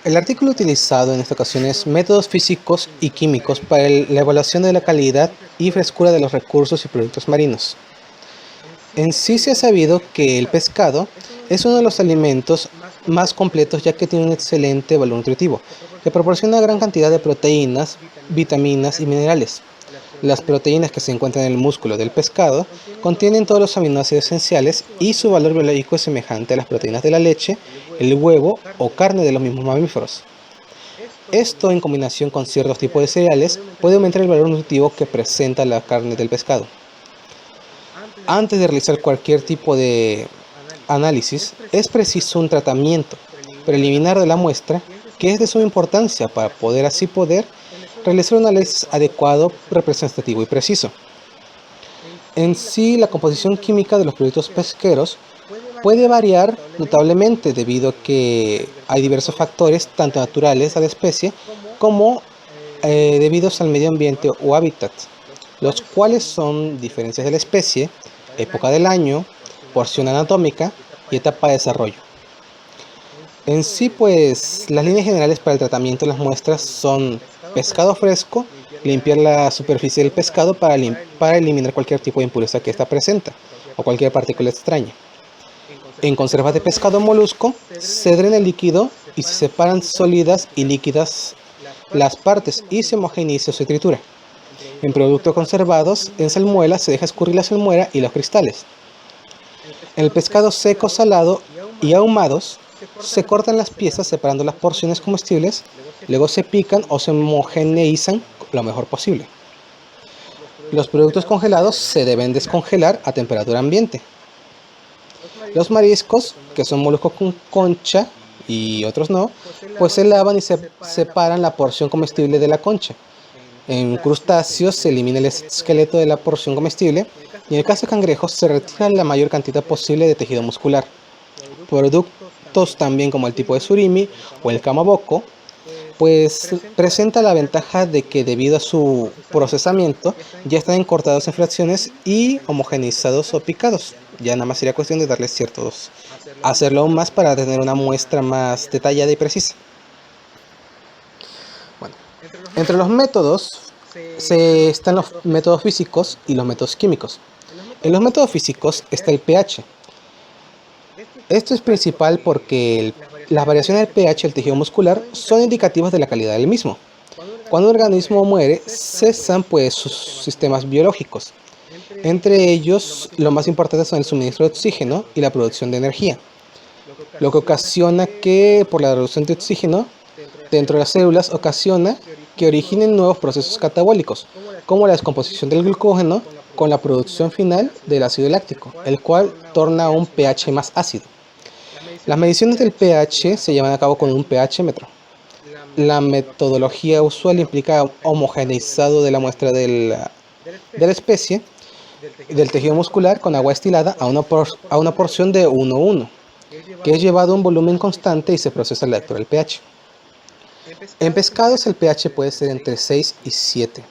El artículo utilizado en esta ocasión es Métodos físicos y químicos para la evaluación de la calidad y frescura de los recursos y productos marinos. En sí se ha sabido que el pescado es uno de los alimentos más completos ya que tiene un excelente valor nutritivo, que proporciona gran cantidad de proteínas, vitaminas y minerales. Las proteínas que se encuentran en el músculo del pescado contienen todos los aminoácidos esenciales y su valor biológico es semejante a las proteínas de la leche, el huevo o carne de los mismos mamíferos. Esto, en combinación con ciertos tipos de cereales, puede aumentar el valor nutritivo que presenta la carne del pescado. Antes de realizar cualquier tipo de análisis, es preciso un tratamiento preliminar de la muestra que es de suma importancia para poder realizar un análisis adecuado, representativo y preciso. En sí, la composición química de los productos pesqueros puede variar notablemente debido a que hay diversos factores, tanto naturales a la especie como debidos al medio ambiente o hábitat, los cuales son diferencias de la especie, época del año, porción anatómica y etapa de desarrollo. En sí, pues, las líneas generales para el tratamiento de las muestras son pescado fresco, limpiar la superficie del pescado para eliminar cualquier tipo de impureza que ésta presenta o cualquier partícula extraña. En conservas de pescado molusco, se drena el líquido y se separan sólidas y líquidas las partes y se homogeneiza o se tritura. En productos conservados, en salmuera se deja escurrir la salmuera y los cristales. En el pescado seco, salado y ahumados, se cortan las piezas separando las porciones comestibles, luego se pican o se homogeneizan lo mejor posible. Los productos congelados se deben descongelar a temperatura ambiente. Los mariscos, que son moluscos con concha y otros no, pues se lavan y se separan la porción comestible de la concha. En crustáceos se elimina el esqueleto de la porción comestible y en el caso de cangrejos se retira la mayor cantidad posible de tejido muscular. Productos también como el tipo de surimi o el kamaboko, pues presenta la ventaja de que debido a su procesamiento ya están cortados en fracciones y homogeneizados o picados. Ya nada más sería cuestión de darles hacerlo aún más para tener una muestra más detallada y precisa. Bueno, entre los métodos están los métodos físicos y los métodos químicos. En los métodos físicos está el pH. Esto es principal porque las variaciones del pH del tejido muscular son indicativas de la calidad del mismo. Cuando un organismo muere, cesan pues sus sistemas biológicos. Entre ellos, lo más importante son el suministro de oxígeno y la producción de energía, lo que ocasiona que, por la reducción de oxígeno dentro de las células, ocasiona que originen nuevos procesos catabólicos, como la descomposición del glucógeno con la producción final del ácido láctico, el cual torna a un pH más ácido. Las mediciones del pH se llevan a cabo con un pH-metro. La metodología usual implica homogeneizado de la muestra de la especie del tejido muscular con agua destilada a una porción de 1:1, que es llevado a un volumen constante y se procesa la lectura del pH. En pescados el pH puede ser entre 6 y 7,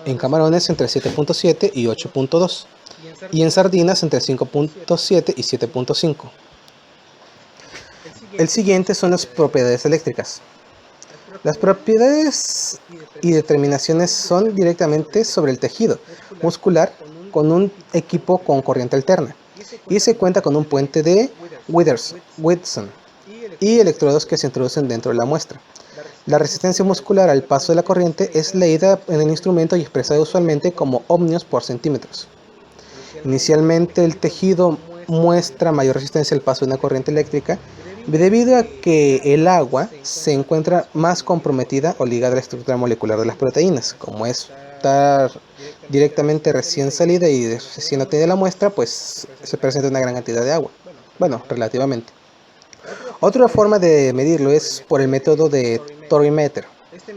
en camarones entre 7.7 y 8.2 y en sardinas entre 5.7 y 7.5. El siguiente son las propiedades eléctricas. Las propiedades y determinaciones son directamente sobre el tejido muscular con un equipo con corriente alterna y se cuenta con un puente de Whitson y electrodos que se introducen dentro de la muestra. La resistencia muscular al paso de la corriente es leída en el instrumento y expresada usualmente como ohmios por centímetros. Inicialmente el tejido muestra mayor resistencia al paso de una corriente eléctrica debido a que el agua se encuentra más comprometida o ligada a la estructura molecular de las proteínas. Como está directamente recién salida y recién obtenida la muestra, pues se presenta una gran cantidad de agua. Bueno, relativamente. Otra forma de medirlo es por el método de Torimeter.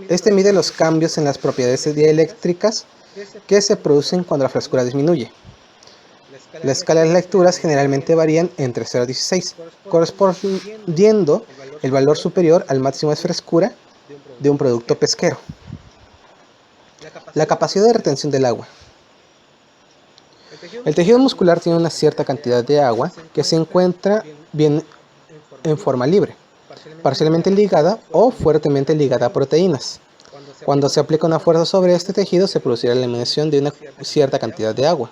Este mide los cambios en las propiedades dieléctricas que se producen cuando la frescura disminuye. La escala de lecturas generalmente varían entre 0 y 16, correspondiendo el valor superior al máximo de frescura de un producto pesquero. La capacidad de retención del agua. El tejido muscular tiene una cierta cantidad de agua que se encuentra bien en forma libre. parcialmente ligada o fuertemente ligada a proteínas. Cuando se aplica una fuerza sobre este tejido, se producirá la eliminación de una cierta cantidad de agua.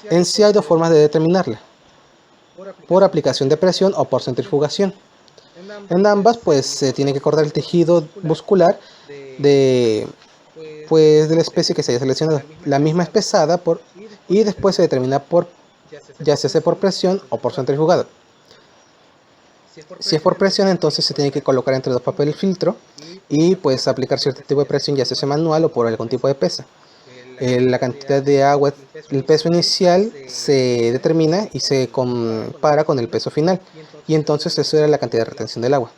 En sí hay dos formas de determinarla: por aplicación de presión o por centrifugación. En ambas, pues se tiene que cortar el tejido muscular de la especie que se haya seleccionado, la misma espesada, y después se determina ya se hace por presión o por centrifugado. Si es por presión, entonces se tiene que colocar entre dos papeles filtro y pues aplicar cierto tipo de presión, ya sea manual o por algún tipo de pesa. La cantidad de agua, el peso inicial se determina y se compara con el peso final, y entonces eso era la cantidad de retención del agua.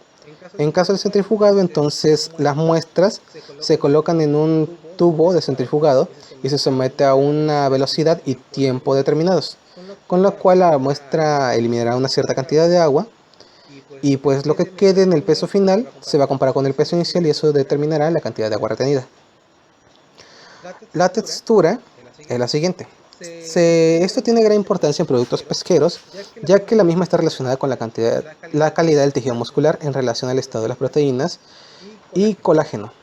En caso del centrifugado, entonces las muestras se colocan en un tubo de centrifugado y se somete a una velocidad y tiempo determinados, con lo cual la muestra eliminará una cierta cantidad de agua, y pues lo que quede en el peso final se va a comparar con el peso inicial y eso determinará la cantidad de agua retenida. La textura es la siguiente. Esto tiene gran importancia en productos pesqueros, ya que la misma está relacionada con la calidad del tejido muscular en relación al estado de las proteínas y colágeno.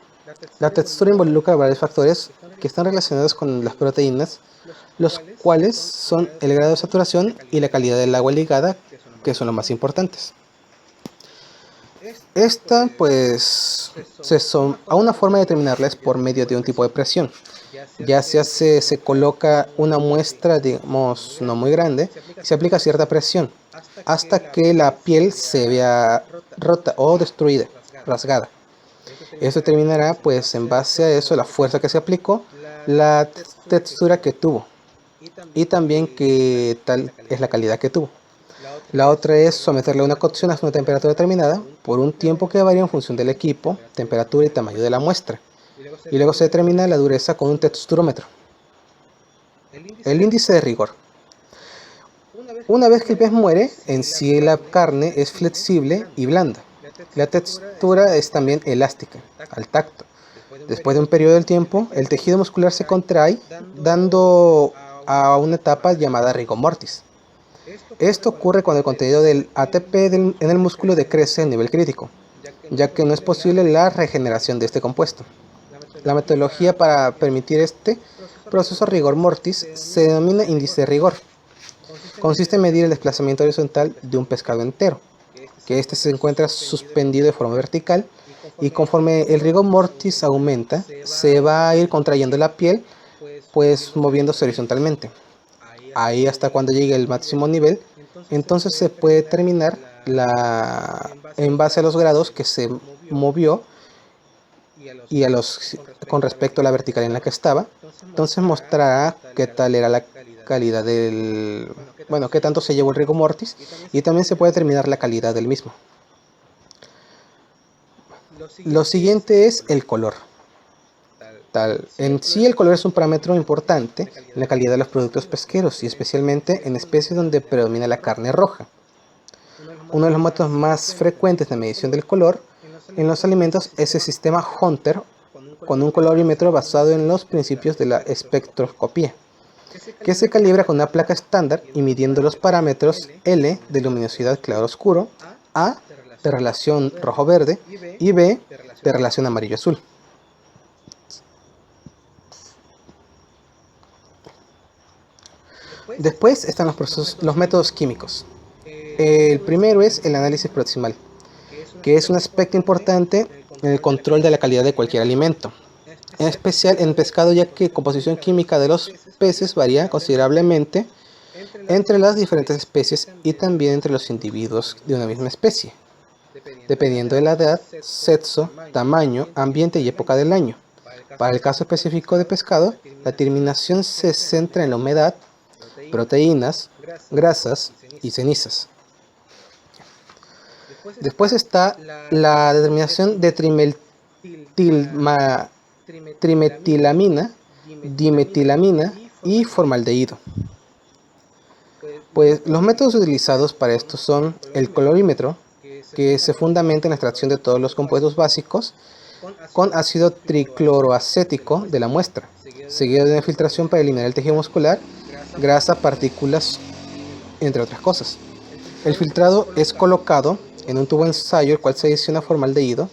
La textura involucra varios factores que están relacionados con las proteínas, los cuales son el grado de saturación y la calidad del agua ligada, que son los más importantes. Esta, pues, a una forma de determinarla es por medio de un tipo de presión. Ya se coloca una muestra, digamos, no muy grande, y se aplica cierta presión hasta que la piel se vea rota o destruida, rasgada. Eso determinará, pues, en base a eso, la fuerza que se aplicó, la textura que tuvo y también qué tal es la calidad que tuvo. La otra es someterle a una cocción a una temperatura determinada por un tiempo que varía en función del equipo, temperatura y tamaño de la muestra. Y luego se determina la dureza con un texturómetro. El índice de rigor. Una vez que el pez muere, en sí la carne es flexible y blanda. La textura es también elástica, al tacto. Después de un periodo de tiempo, el tejido muscular se contrae, dando a una etapa llamada rigor mortis. Esto ocurre cuando el contenido del ATP en el músculo decrece a nivel crítico, ya que no es posible la regeneración de este compuesto. La metodología para permitir este proceso rigor mortis se denomina índice de rigor. Consiste en medir el desplazamiento horizontal de un pescado entero, que éste se encuentra suspendido de forma vertical, y conforme el rigor mortis aumenta, se va a ir contrayendo la piel, pues moviéndose horizontalmente. Ahí hasta cuando llegue el máximo nivel, entonces se puede determinar en base a los grados que se movió y con respecto a la vertical en la que estaba. Entonces mostrará qué tal era la calidad qué tanto se llevó el rigor mortis, y también se puede determinar la calidad del mismo. Lo siguiente es el color. En sí, el color es un parámetro importante en la calidad de los productos pesqueros, y especialmente en especies donde predomina la carne roja. Uno de los métodos más frecuentes de medición del color en los alimentos es el sistema Hunter, con un colorímetro basado en los principios de la espectroscopía, que se calibra con una placa estándar y midiendo los parámetros L de luminosidad claro-oscuro, A de relación rojo-verde y B de relación amarillo-azul. Después están los métodos químicos. El primero es el análisis proximal, que es un aspecto importante en el control de la calidad de cualquier alimento, en especial en pescado, ya que la composición química de los peces varía considerablemente entre las diferentes especies y también entre los individuos de una misma especie, dependiendo de la edad, sexo, tamaño, ambiente y época del año. Para el caso específico de pescado, la determinación se centra en la humedad, proteínas, grasas y cenizas. Después está la determinación de trimetilamina, dimetilamina y formaldehído. Pues los métodos utilizados para esto son el colorímetro, que se fundamenta en la extracción de todos los compuestos básicos con ácido tricloroacético de la muestra, seguido de una filtración para eliminar el tejido muscular, grasa, partículas, entre otras cosas. El filtrado es colocado en un tubo ensayo, el cual se adiciona formaldehído,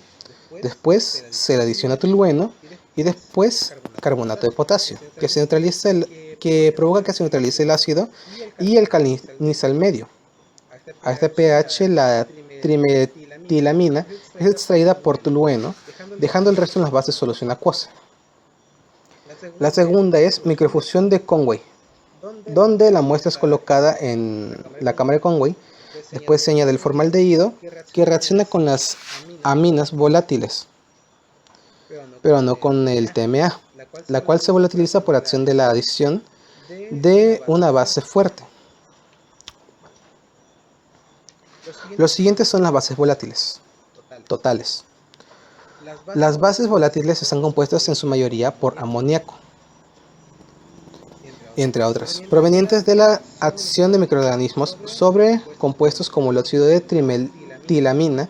después se le adiciona tolueno y después carbonato de potasio, que provoca que se neutralice el ácido y alcaliniza el medio. A este pH, la trimetilamina es extraída por tolueno, dejando el resto en las bases solución acuosa. La segunda es microfusión de Conway, donde la muestra es colocada en la cámara de Conway. Después se añade el formaldehído, que reacciona con las aminas volátiles, pero no con el TMA, la cual se volatiliza por acción de la adición de una base fuerte. Los siguientes son las bases volátiles totales. Las bases volátiles están compuestas en su mayoría por amoníaco, entre otras, provenientes de la acción de microorganismos sobre compuestos como el óxido de trimetilamina,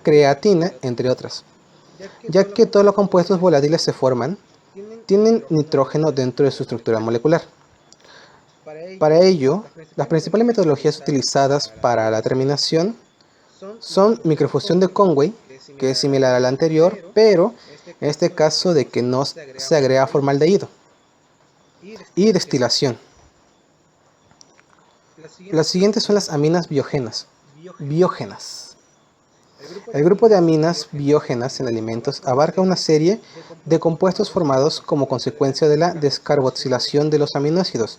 creatina, entre otras. Ya que todos los compuestos volátiles tienen nitrógeno dentro de su estructura molecular. Para ello, las principales metodologías utilizadas para la terminación son microfusión de Conway, que es similar a la anterior, pero en este caso de que no se agrega formaldehído, y destilación. Las siguientes son las aminas biógenas. El grupo de aminas biógenas en alimentos abarca una serie de compuestos formados como consecuencia de la descarboxilación de los aminoácidos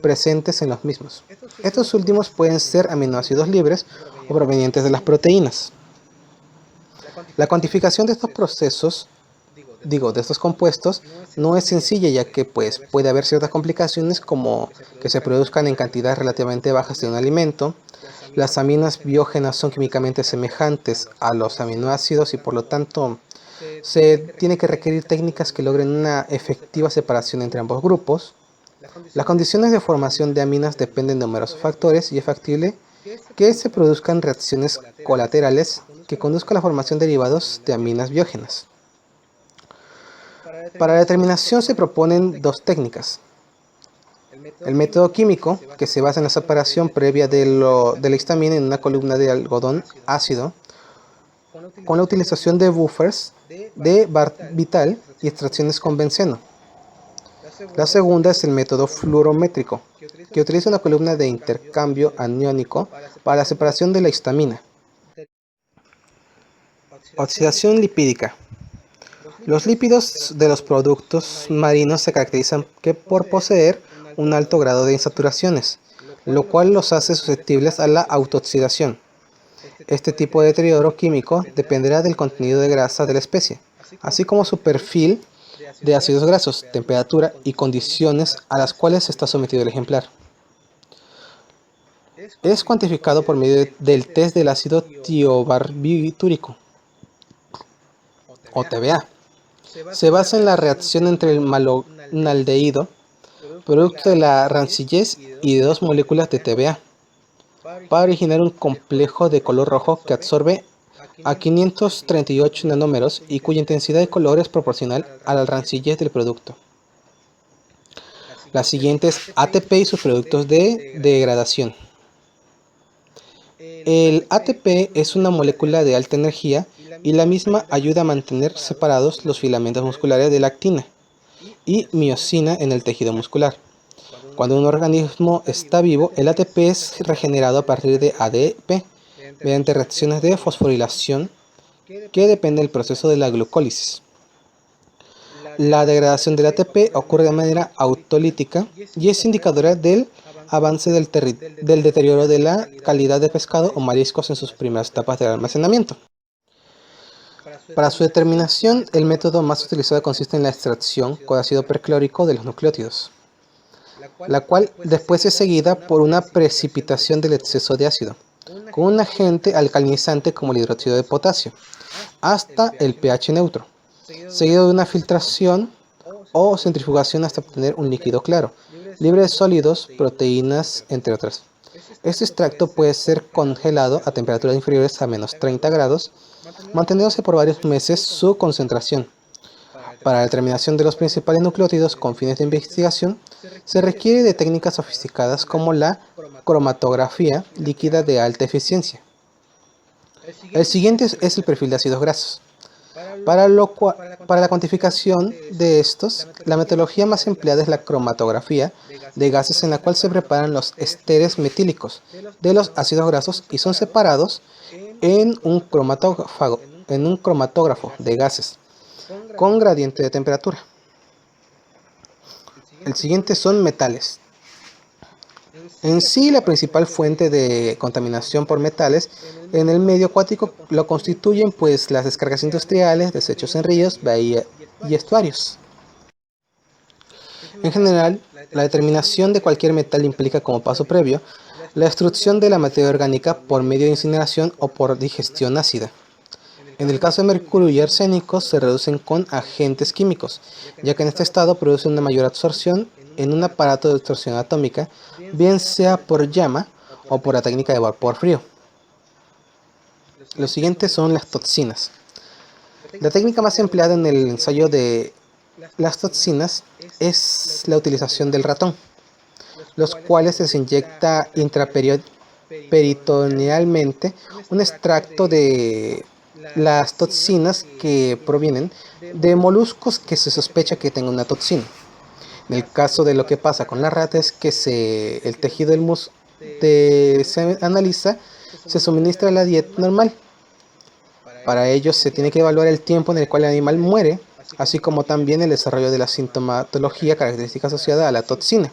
presentes en los mismos. Estos últimos pueden ser aminoácidos libres o provenientes de las proteínas. La cuantificación de estos procesos, de estos compuestos, no es sencilla, ya que puede haber ciertas complicaciones como que se produzcan en cantidades relativamente bajas de un alimento. Las aminas biógenas son químicamente semejantes a los aminoácidos y por lo tanto se tiene que requerir técnicas que logren una efectiva separación entre ambos grupos. Las condiciones de formación de aminas dependen de numerosos factores y es factible que se produzcan reacciones colaterales que conduzcan a la formación de derivados de aminas biógenas. Para la determinación se proponen dos técnicas. El método químico, que se basa en la separación previa de la histamina en una columna de algodón ácido, con la utilización de buffers de barbital y extracciones con benceno. La segunda es el método fluorométrico, que utiliza una columna de intercambio aniónico para la separación de la histamina. Oxidación lipídica. Los lípidos de los productos marinos se caracterizan por poseer un alto grado de insaturaciones, lo cual los hace susceptibles a la autooxidación. Este tipo de deterioro químico dependerá del contenido de grasa de la especie, así como su perfil de ácidos grasos, temperatura y condiciones a las cuales está sometido el ejemplar. Es cuantificado por medio del test del ácido tiobarbitúrico, o TBA. Se basa en la reacción entre el malonaldehído, producto de la rancillez, y de dos moléculas de TBA, para originar un complejo de color rojo que absorbe a 538 nanómeros y cuya intensidad de color es proporcional a la rancillez del producto. La siguiente es ATP y sus productos de degradación. El ATP es una molécula de alta energía y la misma ayuda a mantener separados los filamentos musculares de la actina y miosina en el tejido muscular. Cuando un organismo está vivo, el ATP es regenerado a partir de ADP mediante reacciones de fosforilación que depende del proceso de la glucólisis. La degradación del ATP ocurre de manera autolítica y es indicadora del avance del deterioro de la calidad de pescado o mariscos en sus primeras etapas de almacenamiento. Para su determinación, el método más utilizado consiste en la extracción con ácido perclórico de los nucleótidos, la cual después es seguida por una precipitación del exceso de ácido, con un agente alcalinizante como el hidróxido de potasio, hasta el pH neutro, seguido de una filtración o centrifugación hasta obtener un líquido claro, libre de sólidos, proteínas, entre otras. Este extracto puede ser congelado a temperaturas inferiores a menos 30 grados, manteniéndose por varios meses su concentración. Para la determinación de los principales nucleótidos con fines de investigación, se requiere de técnicas sofisticadas como la cromatografía líquida de alta eficiencia. El siguiente es el perfil de ácidos grasos. Para la cuantificación de estos, la metodología más empleada es la cromatografía de gases, en la cual se preparan los esteres metílicos de los ácidos grasos y son separados en un cromatógrafo de gases con gradiente de temperatura. El siguiente son metales. En sí, la principal fuente de contaminación por metales en el medio acuático lo constituyen pues las descargas industriales, desechos en ríos, bahías y estuarios. En general, la determinación de cualquier metal implica como paso previo la destrucción de la materia orgánica por medio de incineración o por digestión ácida. En el caso de mercurio y arsénico se reducen con agentes químicos, ya que en este estado producen una mayor absorción en un aparato de distorsión atómica, bien sea por llama o por la técnica de vapor frío. Los siguientes son las toxinas. La técnica más empleada en el ensayo de las toxinas es la utilización del ratón, los cuales se les inyecta intraperitonealmente un extracto de las toxinas que provienen de moluscos que se sospecha que tengan una toxina. En el caso de lo que pasa con la rata es que el tejido del se analiza, se suministra la dieta normal. Para ello se tiene que evaluar el tiempo en el cual el animal muere, así como también el desarrollo de la sintomatología característica asociada a la toxina.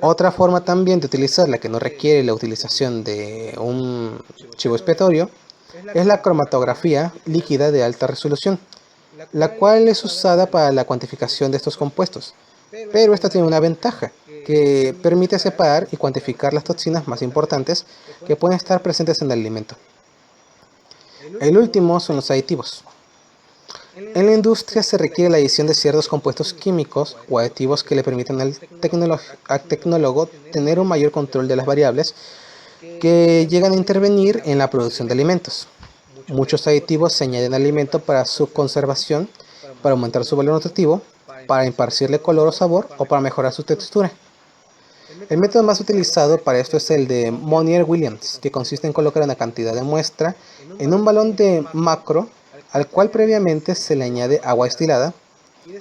Otra forma también de utilizarla, que no requiere la utilización de un chivo expiatorio, es la cromatografía líquida de alta resolución, la cual es usada para la cuantificación de estos compuestos. Pero esta tiene una ventaja, que permite separar y cuantificar las toxinas más importantes que pueden estar presentes en el alimento. El último son los aditivos. En la industria se requiere la adición de ciertos compuestos químicos o aditivos que le permiten al tecnólogo tener un mayor control de las variables que llegan a intervenir en la producción de alimentos. Muchos aditivos se añaden al alimento para su conservación, para aumentar su valor nutritivo, para impartirle color o sabor o para mejorar su textura. El método más utilizado para esto es el de Monier-Williams, que consiste en colocar una cantidad de muestra en un balón de macro al cual previamente se le añade agua destilada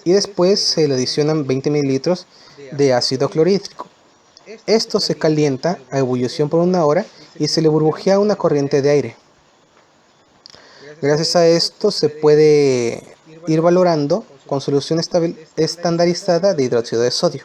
y después se le adicionan 20 ml de ácido clorhídrico. Esto se calienta a ebullición por 1 hora y se le burbujea una corriente de aire. Gracias a esto se puede ir valorando con solución estandarizada de hidróxido de sodio.